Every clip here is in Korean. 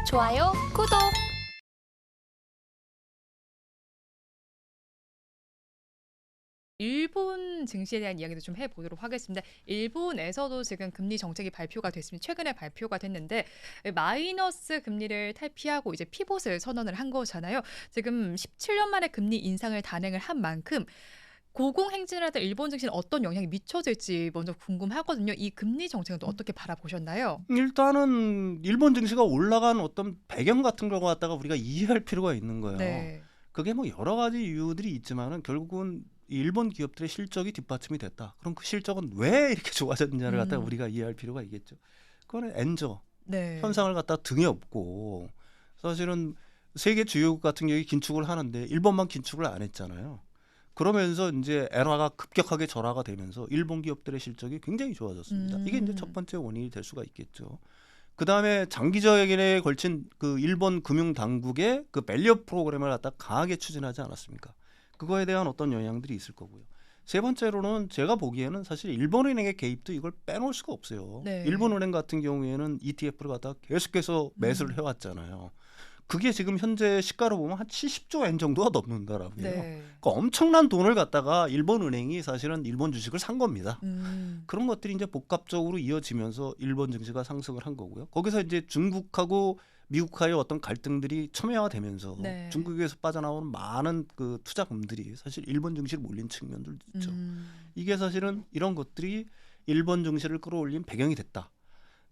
좋아요, 구독. 일본 증시에 대한 이야기도 좀 해보도록 하겠습니다. 일본에서도 지금 금리 정책이 발표가 됐습니다. 최근에 발표가 됐는데 마이너스 금리를 탈피하고 이제 피봇을 선언을 한 거잖아요. 지금 17년 만에 금리 인상을 단행을 한 만큼 고공행진을 하던 일본 증시는 어떤 영향이 미쳐질지 먼저 궁금하거든요. 이 금리 정책은 또 어떻게 바라보셨나요? 일단은 일본 증시가 올라간 어떤 배경 같은 걸 갖다가 우리가 이해할 필요가 있는 거예요. 네. 그게 뭐 여러 가지 이유들이 있지만은 결국은 일본 기업들의 실적이 뒷받침이 됐다. 그럼 그 실적은 왜 이렇게 좋아졌느냐를 갖다가 우리가 이해할 필요가 있겠죠. 그거는 엔저 네. 현상을 갖다가 등에 업고 사실은 세계 주요국 같은 경우에 긴축을 하는데 일본만 긴축을 안 했잖아요. 그러면서 이제 엔화가 급격하게 절하가 되면서 일본 기업들의 실적이 굉장히 좋아졌습니다. 이게 이제 첫 번째 원인이 될 수가 있겠죠. 그 다음에 장기적에 걸친 그 일본 금융 당국의 그 밸류업 프로그램을 갖다 강하게 추진하지 않았습니까? 그거에 대한 어떤 영향들이 있을 거고요. 세 번째로는 제가 보기에는 사실 일본은행의 개입도 이걸 빼놓을 수가 없어요. 네. 일본은행 같은 경우에는 ETF를 갖다 계속해서 매수를 해왔잖아요. 그게 지금 현재 시가로 보면 한 70조 엔 정도가 넘는다라고요. 네. 그러니까 엄청난 돈을 갖다가 일본 은행이 사실은 일본 주식을 산 겁니다. 그런 것들이 이제 복합적으로 이어지면서 일본 증시가 상승을 한 거고요. 거기서 이제 중국하고 미국과의 어떤 갈등들이 첨예화되면서 네. 중국에서 빠져나오는 많은 그 투자금들이 사실 일본 증시를 몰린 측면들도 있죠. 이게 사실은 이런 것들이 일본 증시를 끌어올린 배경이 됐다.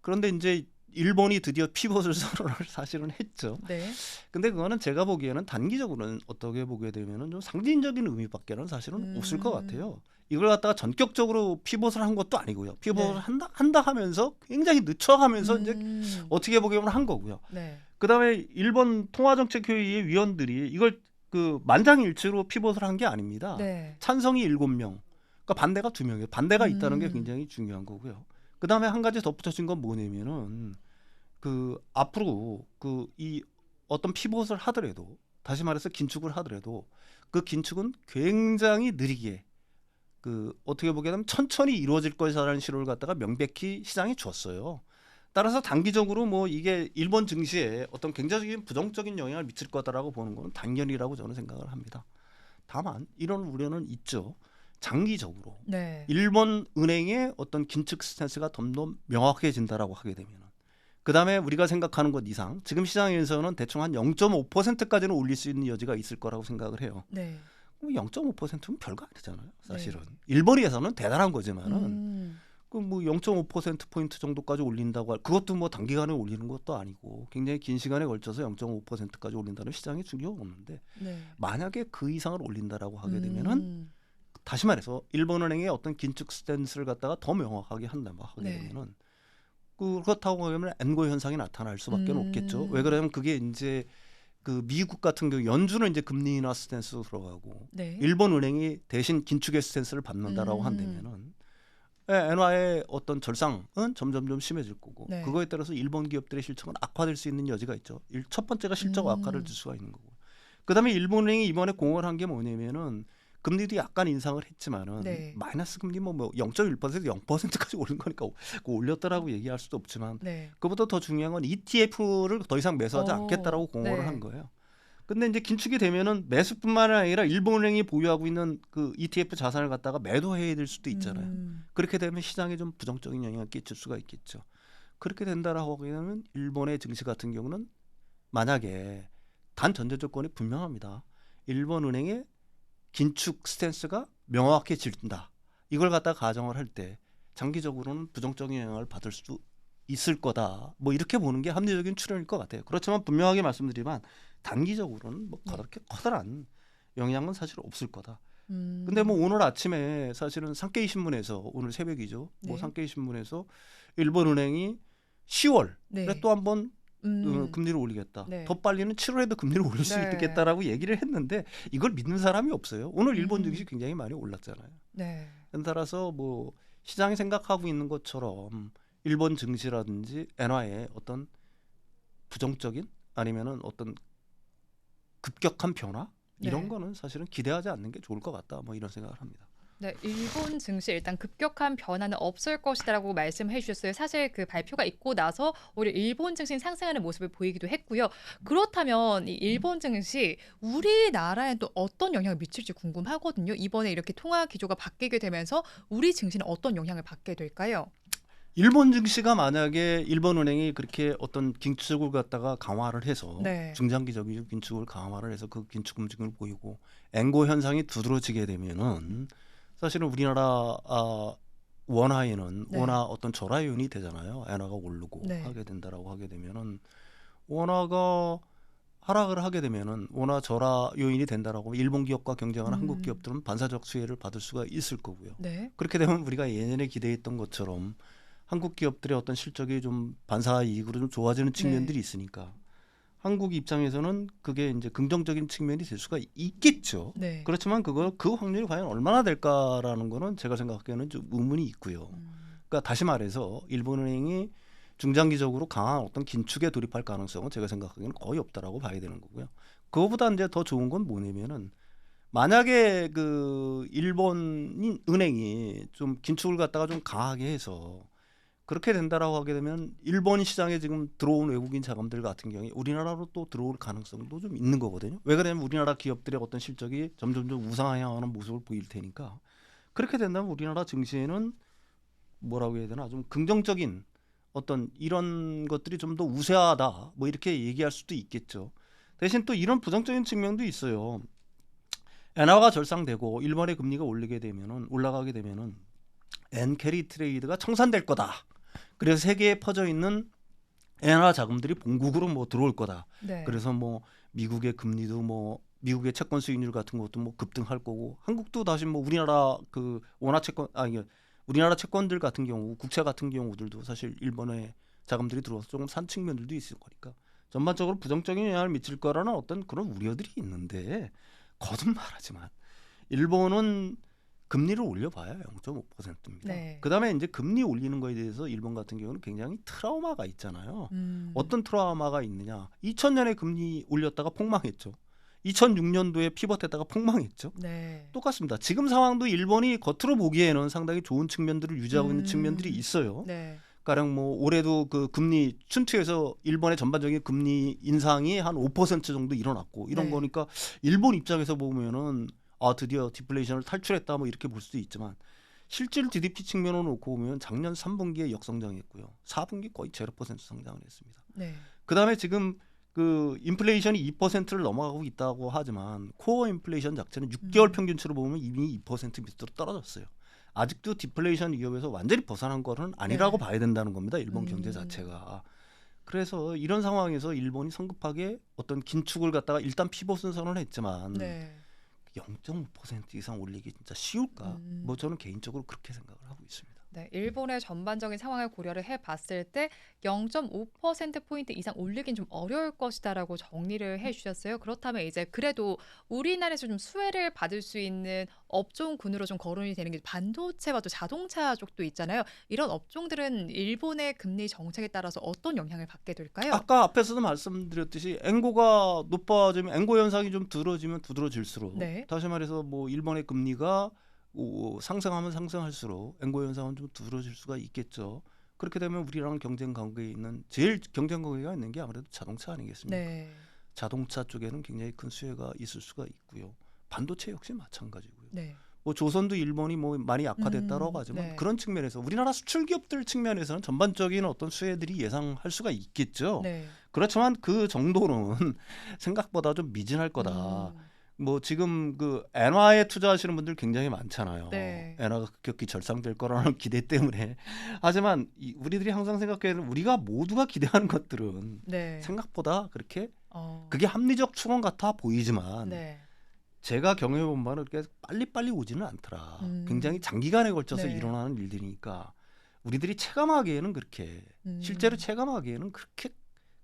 그런데 이제 일본이 드디어 피벗을 선언을 사실은 했죠. 네. 근데 그거는 제가 보기에는 단기적으로는 어떻게 보게 되면은 좀 상징적인 의미밖에는 사실은 없을 것 같아요. 이걸 갖다가 전격적으로 피벗을 한 것도 아니고요. 피벗을 네. 한다 하면서 굉장히 늦춰가면서 이제 어떻게 보게 보면 한 거고요. 네. 그다음에 일본 통화정책회의의 위원들이 이걸 그 만장일치로 피벗을 한 게 아닙니다. 네. 찬성이 7명, 그러니까 반대가 2명이에요. 반대가 있다는 게 굉장히 중요한 거고요. 그다음에 한 가지 덧붙여진 건 뭐냐면은 그 앞으로 그 이 어떤 피봇을 하더라도 다시 말해서 긴축을 하더라도 그 긴축은 굉장히 느리게 그 어떻게 보게 되면 천천히 이루어질 것이라는 신호를 갖다가 명백히 시장에 줬어요. 따라서 단기적으로 뭐 이게 일본 증시에 어떤 굉장히 부정적인 영향을 미칠 거다라고 보는 것은 당연이라고 저는 생각을 합니다. 다만 이런 우려는 있죠. 장기적으로 네. 일본 은행의 어떤 긴축 스탠스가 좀 더 명확해진다라고 하게 되면 그다음에 우리가 생각하는 것 이상 지금 시장에서는 대충 한 0.5%까지는 올릴 수 있는 여지가 있을 거라고 생각을 해요. 네. 0.5%면 별거 아니잖아요. 사실은. 일본에서는 대단한 거지만은 그 뭐 0.5% 포인트 정도까지 올린다고 그것도 뭐 단기간에 올리는 것도 아니고 굉장히 긴 시간에 걸쳐서 0.5%까지 올린다는 시장에 중요가 없는데 네. 만약에 그 이상을 올린다라고 하게 되면은 다시 말해서 일본은행의 어떤 긴축 스탠스를 갖다가 더 명확하게 한다고 하게 네. 되면은 그렇다고 하면 엔고 현상이 나타날 수밖에 없겠죠. 왜 그러냐면 그게 이제 그 미국 같은 경우 연준은 이제 금리 인하 스탠스로 들어가고 네. 일본 은행이 대신 긴축의 스탠스를 받는다라고 한다면은 엔화의 어떤 절상은 점점 좀 심해질 거고 네. 그거에 따라서 일본 기업들의 실적은 악화될 수 있는 여지가 있죠. 첫 번째가 실적 악화를 줄 수가 있는 거고. 그다음에 일본 은행이 이번에 공언한 게 뭐냐면은 금리도 약간 인상을 했지만은 네. 마이너스 금리 뭐 0.1% 0%까지 오른 거니까 올렸다라고 얘기할 수도 없지만 네. 그보다 더 중요한 건 ETF를 더 이상 매수하지 않겠다라고 공언을 네. 한 거예요. 근데 이제 긴축이 되면은 매수뿐만 아니라 일본은행이 보유하고 있는 그 ETF 자산을 갖다가 매도해야 될 수도 있잖아요. 그렇게 되면 시장에 좀 부정적인 영향을 끼칠 수가 있겠죠. 그렇게 된다라고 하면 일본의 증시 같은 경우는 만약에 단 전제 조건이 분명합니다. 일본 은행의 긴축 스탠스가 명확해진다. 이걸 갖다 가정을 할 때 장기적으로는 부정적인 영향을 받을 수 있을 거다. 뭐 이렇게 보는 게 합리적인 추론일 것 같아요. 그렇지만 분명하게 말씀드리면 단기적으로는 뭐 그렇게 커다란 영향은 사실 없을 거다. 근데 뭐 오늘 아침에 사실은 산케이 신문에서 오늘 새벽이죠. 뭐 네. 산케이 신문에서 일본 은행이 10월에 네. 또 한번 금리를 올리겠다. 네. 더 빨리는 7월에도 금리를 올릴 수 네. 있겠다라고 얘기를 했는데 이걸 믿는 사람이 없어요. 오늘 일본 증시 굉장히 많이 올랐잖아요. 네. 따라서 뭐 시장이 생각하고 있는 것처럼 일본 증시라든지 엔화의 어떤 부정적인 아니면은 어떤 급격한 변화 이런 네. 거는 사실은 기대하지 않는 게 좋을 것 같다. 뭐 이런 생각을 합니다. 네, 일본 증시 일단 급격한 변화는 없을 것이다라고 말씀해 주셨어요. 사실 그 발표가 있고 나서 오히려 일본 증시 상승하는 모습을 보이기도 했고요. 그렇다면 이 일본 증시 우리나라에 또 어떤 영향을 미칠지 궁금하거든요. 이번에 이렇게 통화 기조가 바뀌게 되면서 우리 증시는 어떤 영향을 받게 될까요? 일본 증시가 만약에 일본 은행이 그렇게 어떤 긴축을 갖다가 강화를 해서 네. 중장기적인 긴축을 강화를 해서 그 긴축 움직임을 보이고 엔고 현상이 두드러지게 되면은 사실은 우리나라 원화에는 네. 원화 어떤 절하 요인이 되잖아요. 엔화가 오르고 네. 하게 된다라고 하게 되면은 원화가 하락을 하게 되면은 원화 절하 요인이 된다라고 일본 기업과 경쟁하는 한국 음. 기업들은 반사적 수혜를 받을 수가 있을 거고요. 네. 그렇게 되면 우리가 예년에 기대했던 것처럼 한국 기업들의 어떤 실적이 좀 반사 이익으로 좀 좋아지는 네. 측면들이 있으니까 한국 입장에서는 그게 이제 긍정적인 측면이 될 수가 있겠죠. 네. 그렇지만 그 확률이 과연 얼마나 될까라는 거는 제가 생각하기에는 좀 의문이 있고요. 음. 그러니까 다시 말해서 일본은행이 중장기적으로 강한 어떤 긴축에 돌입할 가능성은 제가 생각하기에는 거의 없다라고 봐야 되는 거고요. 그거보다 이제 더 좋은 건 뭐냐면은 만약에 그 일본 은행이 좀 긴축을 갖다가 좀 강하게 해서 그렇게 된다라고 하게 되면 일본 시장에 지금 들어온 외국인 자금들 같은 경우에 우리나라로 또 들어올 가능성도 좀 있는 거거든요. 왜 그러냐면 우리나라 기업들의 어떤 실적이 점점 좀 우상향하는 모습을 보일 테니까 그렇게 된다면 우리나라 증시에는 뭐라고 해야 되나 좀 긍정적인 어떤 이런 것들이 좀 더 우세하다 뭐 이렇게 얘기할 수도 있겠죠. 대신 또 이런 부정적인 측면도 있어요. 엔화가 절상되고 일본의 금리가 올라가게 되면은 엔 캐리 트레이드가 청산될 거다. 그래서 세계에 퍼져 있는 엔화 자금들이 본국으로 뭐 들어올 거다. 네. 그래서 뭐 미국의 금리도 뭐 미국의 채권 수익률 같은 것도 뭐 급등할 거고 한국도 다시 뭐 우리나라 그 원화 채권 아니 우리나라 채권들 같은 경우 국채 같은 경우들도 사실 일본에 자금들이 들어와서 조금 산 측면들도 있을 거니까 전반적으로 부정적인 영향을 미칠 거라는 어떤 그런 우려들이 있는데 거듭 말하지만 일본은 금리를 올려봐야 0.5%입니다. 네. 그다음에 이제 금리 올리는 거에 대해서 일본 같은 경우는 굉장히 트라우마가 있잖아요. 음. 어떤 트라우마가 있느냐? 2000년에 금리 올렸다가 폭망했죠. 2006년도에 피벗했다가 폭망했죠. 네. 똑같습니다. 지금 상황도 일본이 겉으로 보기에는 상당히 좋은 측면들을 유지하고 있는 측면들이 음. 있어요. 네. 가령 뭐 올해도 그 금리 춘투에서 일본의 전반적인 금리 인상이 한 5% 정도 일어났고 이런 네. 거니까 일본 입장에서 보면은 아 드디어 디플레이션을 탈출했다 뭐 이렇게 볼 수도 있지만 실질 GDP 측면으로 놓고 보면 작년 3분기에 역성장했고요. 4분기 거의 0% 성장을 했습니다. 네. 그다음에 지금 그 인플레이션이 2%를 넘어가고 있다고 하지만 코어 인플레이션 자체는 6개월 음. 평균치로 보면 이미 2% 밑으로 떨어졌어요. 아직도 디플레이션 위협에서 완전히 벗어난 거는 아니라고 네. 봐야 된다는 겁니다. 일본 경제 음. 자체가. 그래서 이런 상황에서 일본이 성급하게 어떤 긴축을 갖다가 일단 피벗은 선언을 했지만 네. 0.5% 이상 올리기 진짜 쉬울까? 음. 뭐 저는 개인적으로 그렇게 생각을 하고 있습니다. 네, 일본의 전반적인 상황을 고려를 해 봤을 때 0.5% 포인트 이상 올리긴 좀 어려울 것이다라고 정리를 해 주셨어요. 그렇다면 이제 그래도 우리나라에서 좀 수혜를 받을 수 있는 업종군으로 좀 거론이 되는 게 반도체와 또 자동차 쪽도 있잖아요. 이런 업종들은 일본의 금리 정책에 따라서 어떤 영향을 받게 될까요? 아까 앞에서도 말씀드렸듯이 엔고가 높아지면 엔고 현상이 좀 두드러질수록 네. 다시 말해서 뭐 일본의 금리가 상승하면 상승할수록 엔고 현상은 좀 두드러질 수가 있겠죠. 그렇게 되면 우리랑 경쟁 관계에 있는 제일 경쟁 관계가 있는 게 아무래도 자동차 아니겠습니까? 네. 자동차 쪽에는 굉장히 큰 수혜가 있을 수가 있고요. 반도체 역시 마찬가지고요. 네. 뭐 조선도 일본이 뭐 많이 약화됐다라고 하지만 네. 그런 측면에서 우리나라 수출 기업들 측면에서는 전반적인 어떤 수혜들이 예상할 수가 있겠죠. 네. 그렇지만 그 정도는 생각보다 좀 미진할 거다. 음. 뭐 지금 그 엔화에 투자하시는 분들 굉장히 많잖아요. 네. 엔화가 급격히 절상될 거라는 기대 때문에. 하지만 우리들이 항상 생각해야 우리가 모두가 기대하는 것들은 네. 생각보다 그렇게 어. 그게 합리적 추론 같아 보이지만 네. 제가 경험해본 바는 그렇게 빨리빨리 오지는 않더라. 굉장히 음. 장기간에 걸쳐서 네. 일어나는 일들이니까 우리들이 체감하기에는 그렇게 실제로 음. 체감하기에는 그렇게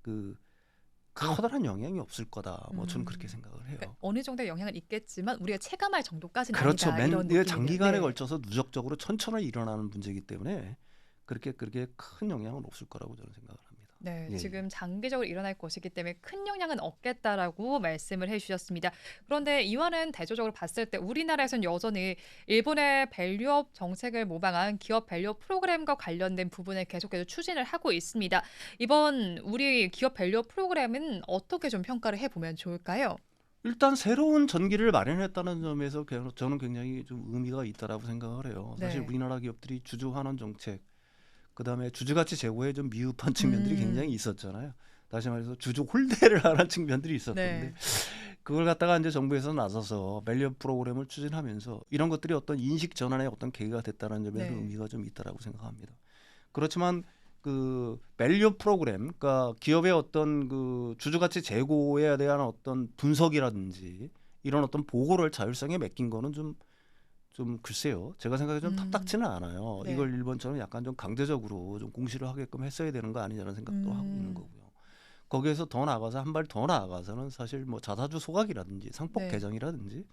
그 커다란 영향이 없을 거다. 뭐 저는 그렇게 음. 생각을 그러니까 해요. 어느 정도의 영향은 있겠지만 우리가 체감할 정도까지는 그렇죠. 아니다. 이런 이게 느낌이네요. 장기간에 네. 걸쳐서 누적적으로 천천히 일어나는 문제이기 때문에 그렇게 큰 영향은 없을 거라고 저는 생각을 합니다. 네, 예, 예. 지금 장기적으로 일어날 것이기 때문에 큰 영향은 없겠다라고 말씀을 해주셨습니다. 그런데 이와는 대조적으로 봤을 때 우리나라에서는 여전히 일본의 밸류업 정책을 모방한 기업 밸류업 프로그램과 관련된 부분을 계속해서 추진을 하고 있습니다. 이번 우리 기업 밸류업 프로그램은 어떻게 좀 평가를 해보면 좋을까요? 일단 새로운 전기를 마련했다는 점에서 저는 굉장히 좀 의미가 있다라고 생각을 해요. 사실 네. 우리나라 기업들이 주주 환원 정책, 그다음에 주주 가치 제고에 좀 미흡한 측면들이 굉장히 음, 있었잖아요. 다시 말해서 주주 홀대를 하는 측면들이 있었던데 네. 그걸 갖다가 이제 정부에서 나서서 밸류업 프로그램을 추진하면서 이런 것들이 어떤 인식 전환의 어떤 계기가 됐다는 점에서 네. 의미가 좀 있다라고 생각합니다. 그렇지만 그 밸류 프로그램, 그러니까 기업의 어떤 그 주주 가치 제고에 대한 어떤 분석이라든지 이런 어떤 보고를 자율성에 맡긴 거는 좀 글쎄요. 제가 생각에 좀 음, 탁탁지는 않아요. 네. 이걸 일본처럼 약간 좀 강제적으로 좀 공시를 하게끔 했어야 되는 거 아니냐는 생각도 하고 있는 음, 거고요. 거기에서 더 나아가서 한 발 더 나아가서는 사실 뭐 자사주 소각이라든지 상법 네. 개정이라든지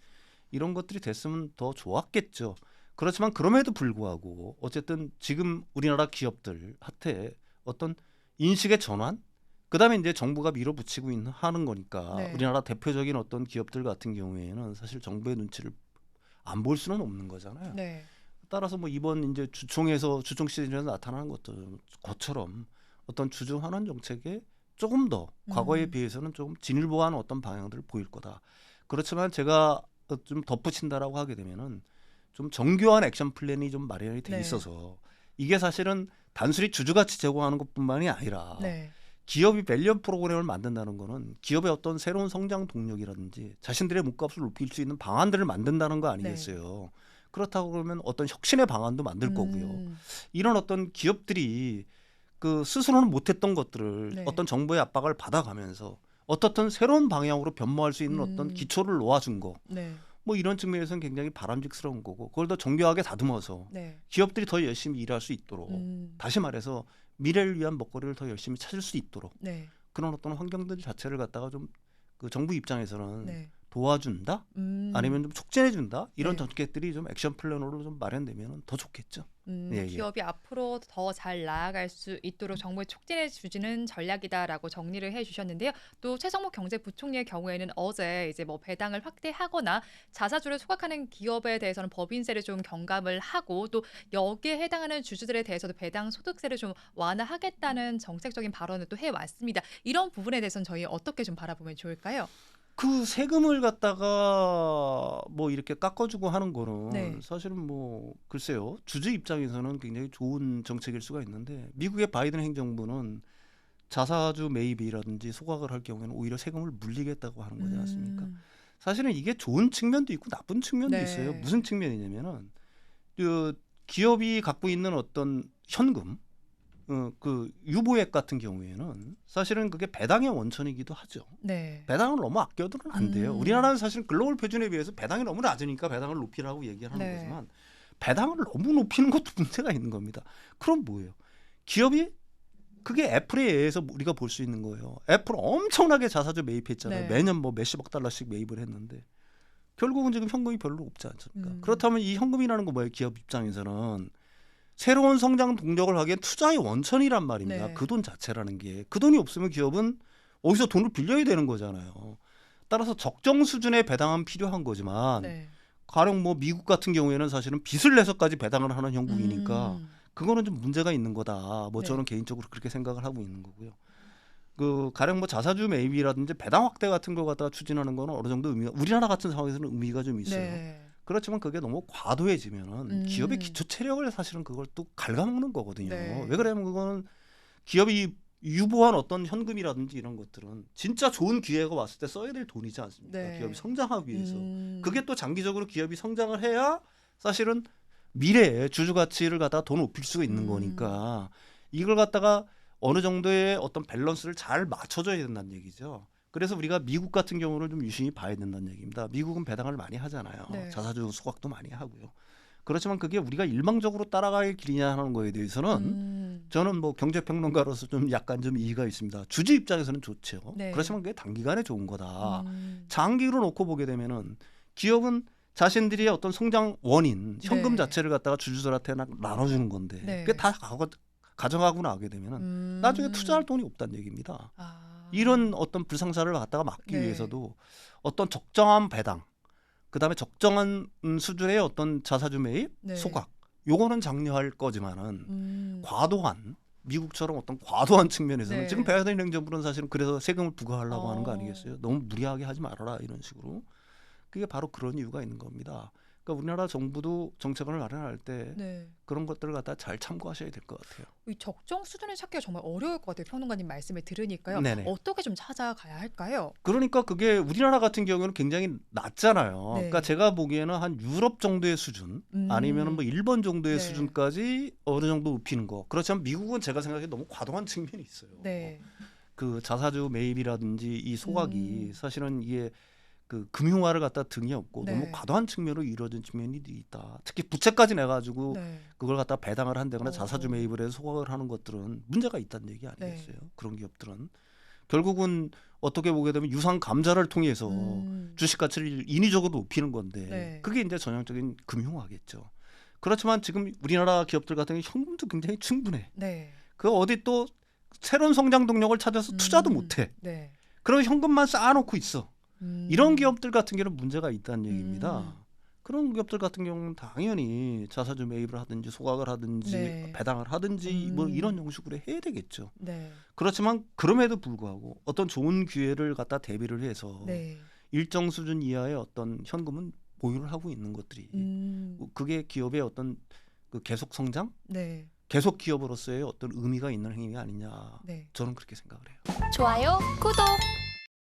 이런 것들이 됐으면 더 좋았겠죠. 그렇지만 그럼에도 불구하고 어쨌든 지금 우리나라 기업들한테 어떤 인식의 전환, 그다음에 이제 정부가 밀어붙이고 있는 하는 거니까 네. 우리나라 대표적인 어떤 기업들 같은 경우에는 사실 정부의 눈치를 안 볼 수는 없는 거잖아요. 네. 따라서 뭐 이번 이제 주총 시즌에서 나타나는 것처럼 어떤 주주 환원 정책에 조금 더 과거에 음, 비해서는 조금 진일보한 어떤 방향들을 보일 거다. 그렇지만 제가 좀 덧붙인다라고 하게 되면은 좀 정교한 액션 플랜이 좀 마련이 돼 네. 있어서 이게 사실은 단순히 주주 가치 제공하는 것뿐만이 아니라 네. 기업이 밸류 프로그램을 만든다는 거는 기업의 어떤 새로운 성장 동력이라든지 자신들의 몸값을 높일 수 있는 방안들을 만든다는 거 네. 아니겠어요. 그렇다고 그러면 어떤 혁신의 방안도 만들 거고요. 음, 이런 어떤 기업들이 그 스스로는 못했던 것들을 네. 어떤 정부의 압박을 받아가면서 어떻든 새로운 방향으로 변모할 수 있는 어떤 음, 기초를 놓아준 거. 네. 뭐 이런 측면에서는 굉장히 바람직스러운 거고 그걸 더 정교하게 다듬어서 네. 기업들이 더 열심히 일할 수 있도록 음, 다시 말해서 미래를 위한 먹거리를 더 열심히 찾을 수 있도록 네. 그런 어떤 환경들 자체를 갖다가 좀 그 정부 입장에서는 네. 도와준다? 음. 아니면 좀 촉진해준다? 이런 네. 정책들이 좀 액션 플랜으로 좀 마련되면 더 좋겠죠. 예, 예. 기업이 앞으로 더 잘 나아갈 수 있도록 정부에 촉진해 주지는 전략이다라고 정리를 해 주셨는데요. 또 최성목 경제부총리의 경우에는 어제 이제 뭐 배당을 확대하거나 자사주를 소각하는 기업에 대해서는 법인세를 좀 경감을 하고 또 여기에 해당하는 주주들에 대해서도 배당 소득세를 좀 완화하겠다는 정책적인 발언을 또 해왔습니다. 이런 부분에 대해서는 저희 어떻게 좀 바라보면 좋을까요? 그 세금을 갖다가 뭐 이렇게 깎아주고 하는 거는 네. 사실은 뭐 글쎄요. 주주 입장에서는 굉장히 좋은 정책일 수가 있는데 미국의 바이든 행정부는 자사주 매입이라든지 소각을 할 경우에는 오히려 세금을 물리겠다고 하는 거지 않습니까? 음. 사실은 이게 좋은 측면도 있고 나쁜 측면도 있어요. 네. 무슨 측면이냐면은 그 기업이 갖고 있는 어떤 현금, 그 유보액 같은 경우에는 사실은 그게 배당의 원천이기도 하죠. 네. 배당을 너무 아껴두면 안 돼요. 음. 우리나라는 사실 글로벌 표준에 비해서 배당이 너무 낮으니까 배당을 높이라고 얘기를 하는 네. 거지만 배당을 너무 높이는 것도 문제가 있는 겁니다. 그럼 뭐예요? 기업이 그게 애플에 의해서 우리가 볼 수 있는 거예요. 애플 엄청나게 자사주 매입했잖아요. 네. 매년 뭐 몇십억 달러씩 매입을 했는데 결국은 지금 현금이 별로 없지 않습니까? 음. 그렇다면 이 현금이라는 거 뭐예요? 기업 입장에서는 새로운 성장 동력을 하기엔 투자의 원천이란 말입니다. 네. 그 돈 자체라는 게. 그 돈이 없으면 기업은 어디서 돈을 빌려야 되는 거잖아요. 따라서 적정 수준의 배당은 필요한 거지만 네. 가령 뭐 미국 같은 경우에는 사실은 빚을 내서까지 배당을 하는 형국이니까 음. 그거는 좀 문제가 있는 거다. 뭐 네. 저는 개인적으로 그렇게 생각을 하고 있는 거고요. 그 가령 뭐 자사주 매입이라든지 배당 확대 같은 걸 갖다가 추진하는 거는 어느 정도 의미가 우리나라 같은 상황에서는 의미가 좀 있어요. 네. 그렇지만 그게 너무 과도해지면은 기업의 음. 기초 체력을 사실은 그걸 또 갉아먹는 거거든요. 네. 왜 그러냐면 그거는 기업이 유보한 어떤 현금이라든지 이런 것들은 진짜 좋은 기회가 왔을 때 써야 될 돈이지 않습니까? 기업이 네. 성장하기 위해서. 음. 그게 또 장기적으로 기업이 성장을 해야 사실은 미래에 주주 가치를 갖다가 더 높일 수가 있는 음. 거니까 이걸 갖다가 어느 정도의 어떤 밸런스를 잘 맞춰줘야 된다는 얘기죠. 그래서 우리가 미국 같은 경우를 좀 유심히 봐야 된다는 얘기입니다. 미국은 배당을 많이 하잖아요. 네. 자사주 소각도 많이 하고요. 그렇지만 그게 우리가 일방적으로 따라갈 길이냐 하는 거에 대해서는 저는 뭐 경제평론가로서 좀 약간 좀 이의가 있습니다. 주주 입장에서는 좋죠. 네. 그렇지만 그게 단기간에 좋은 거다. 음. 장기로 놓고 보게 되면은 기업은 자신들의 어떤 성장 원인, 현금 네. 자체를 갖다가 주주들한테 나눠주는 건데 네. 그게 다 가정하고 나게 되면은 나중에 투자할 돈이 없다는 얘기입니다. 아. 이런 어떤 불상사를 갖다가 막기 네. 위해서도 어떤 적정한 배당, 그다음에 적정한 수준의 어떤 자사주 매입, 네. 소각, 요거는 장려할 거지만은 음. 과도한 미국처럼 어떤 과도한 측면에서는 네. 지금 바이든 행정부는 사실은 그래서 세금을 부과하려고 하는 거 어. 아니겠어요? 너무 무리하게 하지 말아라 이런 식으로. 그게 바로 그런 이유가 있는 겁니다. 그러니까 우리나라 정부도 정책을 마련할 때 네. 그런 것들을 갖다 잘 참고하셔야 될 것 같아요. 이 적정 수준을 찾기가 정말 어려울 것 같아요. 평론가님 말씀을 들으니까요. 네네. 어떻게 좀 찾아가야 할까요? 그러니까 그게 우리나라 같은 경우는 굉장히 낮잖아요. 네. 그러니까 제가 보기에는 한 유럽 정도의 수준 아니면은 뭐 일본 정도의 네. 수준까지 어느 정도 높이는 거. 그렇지만 미국은 제가 생각해 너무 과도한 측면이 있어요. 네. 그 자사주 매입이라든지 이 소각이 음. 사실은 이게 그 금융화를 갖다 등이 없고 네. 너무 과도한 측면으로 이루어진 측면이 있다. 특히 부채까지 내 가지고 네. 그걸 갖다 배당을 한다거나 어. 자사주 매입을 해서 소각을 하는 것들은 문제가 있다는 얘기 아니겠어요? 네. 그런 기업들은 결국은 어떻게 보게 되면 유상 감자를 통해서 주식 가치를 인위적으로 높이는 건데 네. 그게 이제 전형적인 금융화겠죠. 그렇지만 지금 우리나라 기업들 같은 경우 현금도 굉장히 충분해. 네. 그 어디 또 새로운 성장 동력을 찾아서 투자도 못해. 네. 그럼 현금만 쌓아놓고 있어. 이런 음. 기업들 같은 경우는 문제가 있다는 얘기입니다. 음. 그런 기업들 같은 경우는 당연히 자사주 매입을 하든지 소각을 하든지 네. 배당을 하든지 뭐 이런 음. 형식으로 해야 되겠죠. 네. 그렇지만 그럼에도 불구하고 어떤 좋은 기회를 갖다 대비를 해서 네. 일정 수준 이하의 어떤 현금은 보유를 하고 있는 것들이 그게 기업의 어떤 그 계속 성장, 네. 계속 기업으로서의 어떤 의미가 있는 행위가 아니냐. 네. 저는 그렇게 생각을 해요. 좋아요, 구독.